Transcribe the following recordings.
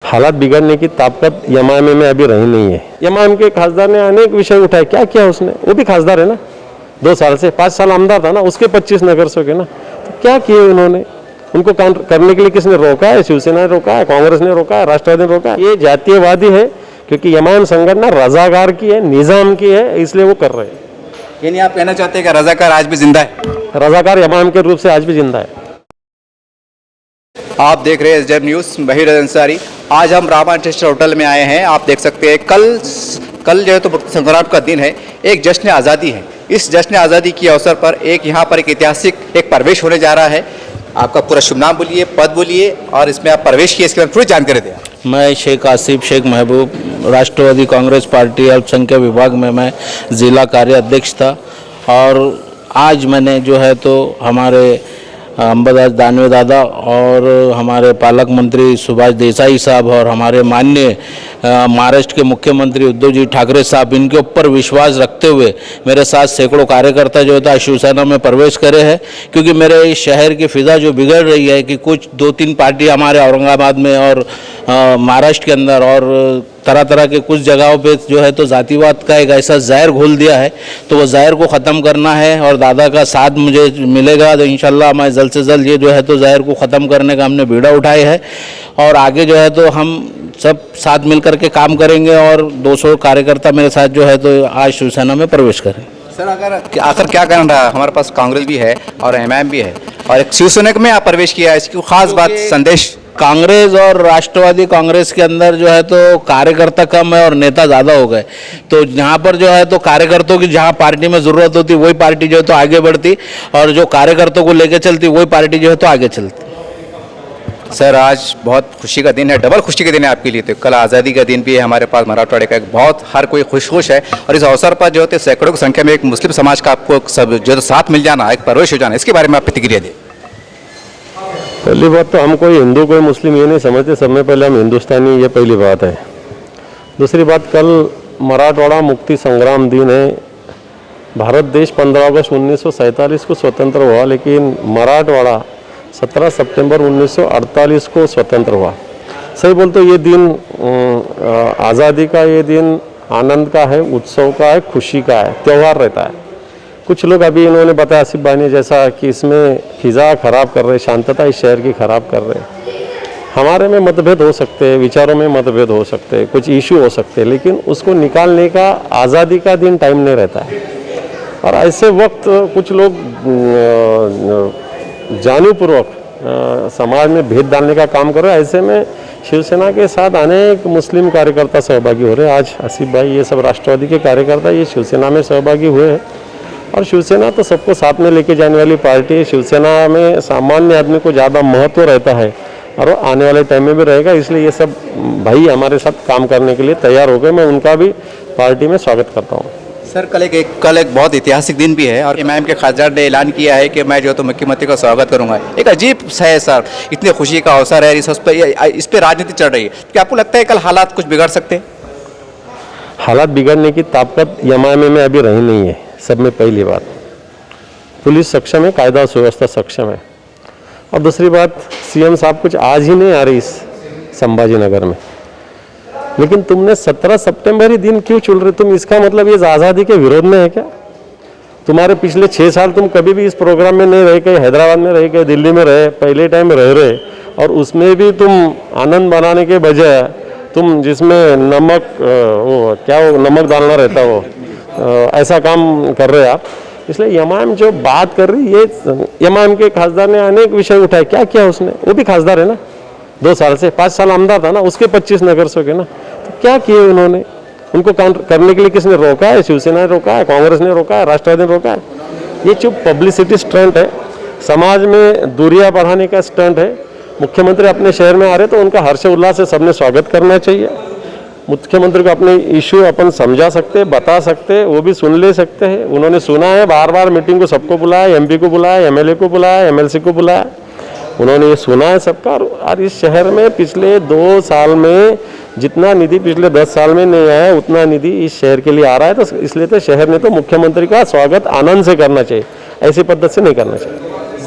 हालात बिगड़ने की ताकत एमआईएम में अभी रही नहीं है। एमआईएम के खासदार ने अनेक विषय उठाए, क्या किया उसने? वो भी खासदार है ना, 2 साल से 5 साल आमदार था ना, उसके 25 नगर से ना, तो क्या किए उन्होंने? उनको काम करने के लिए किसने रोका है? शिवसेना ने रोका है, कांग्रेस ने रोका है, राष्ट्रवादी ने रोका है। ये जातीयवादी है, क्योंकि एमआईएम संगठन रजाकार की है, निजाम की है, इसलिए वो कर रहे हैं। यानी आप कहना चाहते हैं कि रजाकार आज भी जिंदा है? रजाकार एमआईएम के रूप से आज भी जिंदा है। आप देख रहे हैं एसडीएम न्यूज़, बहीर अंसारी। आज हम रामाचेस्टर होटल में आए हैं। आप देख सकते हैं कल जो है तो मुक्ति संग्राम का दिन है, एक जश्न आज़ादी है। इस जश्न आज़ादी के अवसर पर यहाँ पर एक ऐतिहासिक एक प्रवेश होने जा रहा है। आपका पूरा शुभ नाम बोलिए, पद बोलिए और इसमें आप प्रवेश किए, इसके बारे में थोड़ी जानकारी दें। मैं शेख आसिफ शेख महबूब, राष्ट्रवादी कांग्रेस पार्टी अल्पसंख्यक विभाग में मैं ज़िला कार्य अध्यक्ष था। और आज मैंने जो है तो हमारे अंबादास दानवे दादा और हमारे पालक मंत्री सुभाष देसाई साहब और हमारे माननीय महाराष्ट्र के मुख्यमंत्री उद्धव जी ठाकरे साहब, इनके ऊपर विश्वास रखते हुए मेरे साथ सैकड़ों कार्यकर्ता जो था शिवसेना में प्रवेश करे हैं। क्योंकि मेरे इस शहर की फिजा जो बिगड़ रही है कि कुछ 2-3 पार्टी हमारे औरंगाबाद में और महाराष्ट्र के अंदर और तरह तरह के कुछ जगहों पे जो है तो जातिवाद का एक ऐसा जहर घोल दिया है, तो वो जहर को ख़त्म करना है और दादा का साथ मुझे मिलेगा तो इंशाल्लाह मैं जल्द से जल्द ये जो है तो जहर को ख़त्म करने का हमने बीड़ा उठाए है। और आगे जो है तो हम सब साथ मिल कर के काम करेंगे और 200 कार्यकर्ता मेरे साथ जो है तो आज शिवसेना में प्रवेश करें। सर आखिर क्या कारण रहा? हमारे पास कांग्रेस भी है और एमआईएम भी है और एक शिवसेना में आप प्रवेश किया है, इसकी खास बात संदेश? कांग्रेस और राष्ट्रवादी कांग्रेस के अंदर जो है तो कार्यकर्ता कम है और नेता ज़्यादा हो गए। तो यहाँ पर जो है तो कार्यकर्ताओं की जहाँ पार्टी में ज़रूरत होती वही पार्टी जो है तो आगे बढ़ती और जो कार्यकर्ताओं को लेकर चलती वही पार्टी जो है तो आगे चलती। सर आज बहुत खुशी का दिन है, डबल खुशी का दिन है आपके लिए। तो कल आज़ादी का दिन भी है हमारे पास मराठवाड़े का, एक बहुत हर कोई खुश है और इस अवसर पर जो है सैकड़ों की संख्या में एक मुस्लिम समाज का आपको सब जो साथ मिल जाना, एक प्रवेश हो जाना, इसके बारे में आप प्रतिक्रिया दें। पहली बात तो हम कोई हिंदू कोई मुस्लिम ये नहीं समझते, सब में पहले हम हिंदुस्तानी, ये पहली बात है। दूसरी बात, कल मराठवाड़ा मुक्ति संग्राम दिन है। भारत देश 15 अगस्त 1947 को स्वतंत्र हुआ, लेकिन मराठवाड़ा 17 सितंबर 1948 को स्वतंत्र हुआ। सही बोलते ये दिन आज़ादी का, ये दिन आनंद का है, उत्सव का है, खुशी का है, त्यौहार रहता है। कुछ लोग अभी इन्होंने बताया आसिफ भाई ने जैसा कि इसमें फिज़ा ख़राब कर रहे, शांतता इस शहर की ख़राब कर रहे। हमारे में मतभेद हो सकते हैं, विचारों में मतभेद हो सकते हैं, कुछ इशू हो सकते हैं, लेकिन उसको निकालने का आज़ादी का दिन टाइम नहीं रहता है। और ऐसे वक्त कुछ लोग जानबूझपूर्वक समाज में भेद डालने का काम कर रहे हैं। ऐसे में शिवसेना के साथ अनेक मुस्लिम कार्यकर्ता सहभागी हो रहे हैं। आज आसिफ भाई ये सब राष्ट्रवादी के कार्यकर्ता ये शिवसेना में सहभागी हुए हैं और शिवसेना तो सबको साथ में लेके जाने वाली पार्टी है। शिवसेना में सामान्य आदमी को ज़्यादा महत्व रहता है और वो आने वाले टाइम में भी रहेगा, इसलिए ये सब भाई हमारे साथ काम करने के लिए तैयार हो गए। मैं उनका भी पार्टी में स्वागत करता हूँ। सर कल एक बहुत ऐतिहासिक दिन भी है और एमआईएम के खासदार ने ऐलान किया है कि मैं जो तो मुख्यमंत्री का स्वागत करूंगा। एक अजीब सा है सर, इतने खुशी का अवसर है, इस पर राजनीति चल रही है। क्या आपको लगता है कल हालात कुछ बिगड़ सकते हैं? हालात बिगड़ने की ताकत एमआईएम में अभी रही नहीं है। सब में पहली बात, पुलिस सक्षम है, कायदा सुव्यवस्था सक्षम है। और दूसरी बात, सीएम साहब कुछ आज ही नहीं आ रही इस संभाजी नगर में, लेकिन तुमने 17 सितंबर ही दिन क्यों चुन रहे? तुम इसका मतलब ये आज़ादी के विरोध में है क्या? तुम्हारे पिछले 6 साल तुम कभी भी इस प्रोग्राम में नहीं रहे, कहीं हैदराबाद में रहे, कहीं दिल्ली में रहे, पहले टाइम रह रहे, और उसमें भी तुम आनंद बनाने के बजाय तुम जिसमें नमक नमक डालना रहता हो ऐसा काम कर रहे आप। इसलिए एमआईएम जो बात कर रही है, ये एमआईएम के खासदार ने अनेक विषय उठाए, क्या किया उसने? वो भी खासदार है ना, 2 साल से 5 साल आमदार था ना, उसके 25 नगर से ना, तो क्या किए उन्होंने? उनको काम करने के लिए किसने रोका है? शिवसेना ने रोका है, कांग्रेस ने रोका है, राष्ट्रवादी ने रोका है। ये जो पब्लिसिटी स्टंट है, समाज में दूरियां बढ़ाने का स्टंट है। मुख्यमंत्री अपने शहर में आ रहे तो उनका हर्ष उल्लास से सबने स्वागत करना चाहिए। मुख्यमंत्री को अपने इशू अपन समझा सकते, बता सकते, वो भी सुन ले सकते हैं। उन्होंने सुना है, बार बार मीटिंग को सबको बुलाया, एमपी को बुलाया, एमएलए को बुलाया, एमएलसी को बुलाया, उन्होंने ये सुना है सबका। और इस शहर में पिछले 2 साल में जितना निधि पिछले 10 साल में नहीं आया, उतना निधि इस शहर के लिए आ रहा है। तो इसलिए तो शहर ने तो मुख्यमंत्री का स्वागत आनंद से करना चाहिए, ऐसी पद्धति से नहीं करना चाहिए।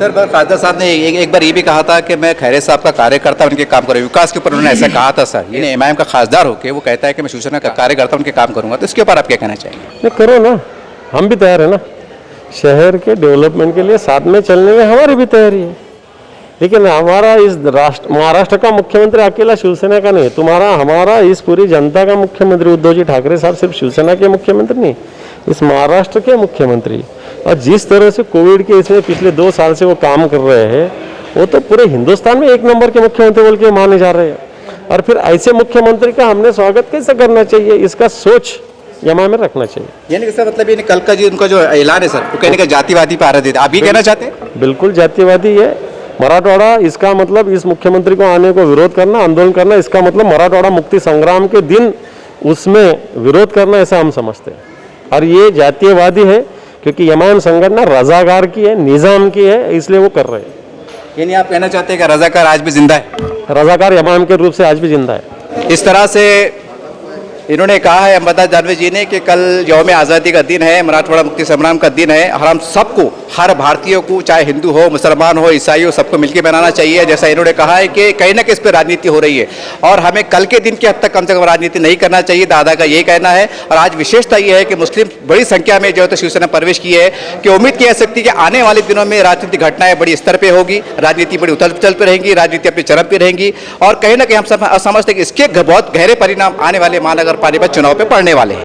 सर खासदार साहब ने एक बार ये भी कहा था कि मैं खैरे साहब का कार्यकर्ता उनके काम करूँ, विकास के ऊपर उन्होंने ऐसा कहा था सर। ये एमआईएम का खासदार होकर वो कहता है कि मैं शिवसेना का कार्यकर्ता उनके काम करूंगा, तो इसके ऊपर आप क्या कहना चाहेंगे? नहीं करो ना, हम भी तैयार है ना, शहर के डेवलपमेंट के लिए साथ में चलने में हमारी भी तैयारी है। लेकिन हमारा इस महाराष्ट्र का मुख्यमंत्री अकेला शिवसेना का नहीं है, तुम्हारा हमारा इस पूरी जनता का मुख्यमंत्री उद्धव जी ठाकरे साहब सिर्फ शिवसेना के मुख्यमंत्री नहीं, इस महाराष्ट्र के मुख्यमंत्री। और जिस तरह से कोविड के इसमें पिछले 2 साल से वो काम कर रहे हैं, वो तो पूरे हिंदुस्तान में 1 नंबर के मुख्यमंत्री बोल के माने जा रहे हैं। और फिर ऐसे मुख्यमंत्री का हमने स्वागत कैसे करना चाहिए, इसका सोच यमा में रखना चाहिए। यानी कि सर मतलब ये कल का जी उनका जो ऐलान है सर, वो कहने का जातिवादी पे आरोप देते, आप ये कहना चाहते हैं? बिल्कुल जातिवादी है मराठवाड़ा, इसका मतलब इस मुख्यमंत्री को आने को विरोध करना, आंदोलन करना, इसका मतलब मराठवाड़ा मुक्ति संग्राम के दिन उसमें विरोध करना, ऐसा हम समझते हैं। और ये जातीयवादी है क्योंकि एमआईएम संगठन रजाकार की है, निजाम की है, इसलिए वो कर रहे हैं। यानी आप कहना चाहते हैं कि रजाकार आज भी जिंदा है? रजाकार एमआईएम के रूप से आज भी जिंदा है। इस तरह से इन्होंने कहा है अंबदास दानवे जी ने कि कल यौम आज़ादी का दिन है, मराठवाड़ा मुक्ति संग्राम का दिन है, और हम सबको, हर भारतीय को, चाहे हिंदू हो, मुसलमान हो, ईसाई हो, सबको मिलकर मनाना चाहिए। जैसा इन्होंने कहा है कि कहीं ना कहीं इस पर राजनीति हो रही है और हमें कल के दिन की हद तक कम से कम राजनीति नहीं करना चाहिए, दादा का यही कहना है। और आज विशेषता यह है कि मुस्लिम बड़ी संख्या में जो है तो शिवसेना प्रवेश की है, कि उम्मीद की जा सकती है कि आने वाले दिनों में राजनीतिक घटनाएं बड़ी स्तर पर होगी, राजनीति बड़ी उथल पुथल पर रहेंगी, राजनीति अपने चरम पर रहेंगी, और कहीं ना कहीं हम समझते हैं कि इसके बहुत गहरे परिणाम आने वाले महानगर पालिका चुनाव पर पड़ने वाले हैं।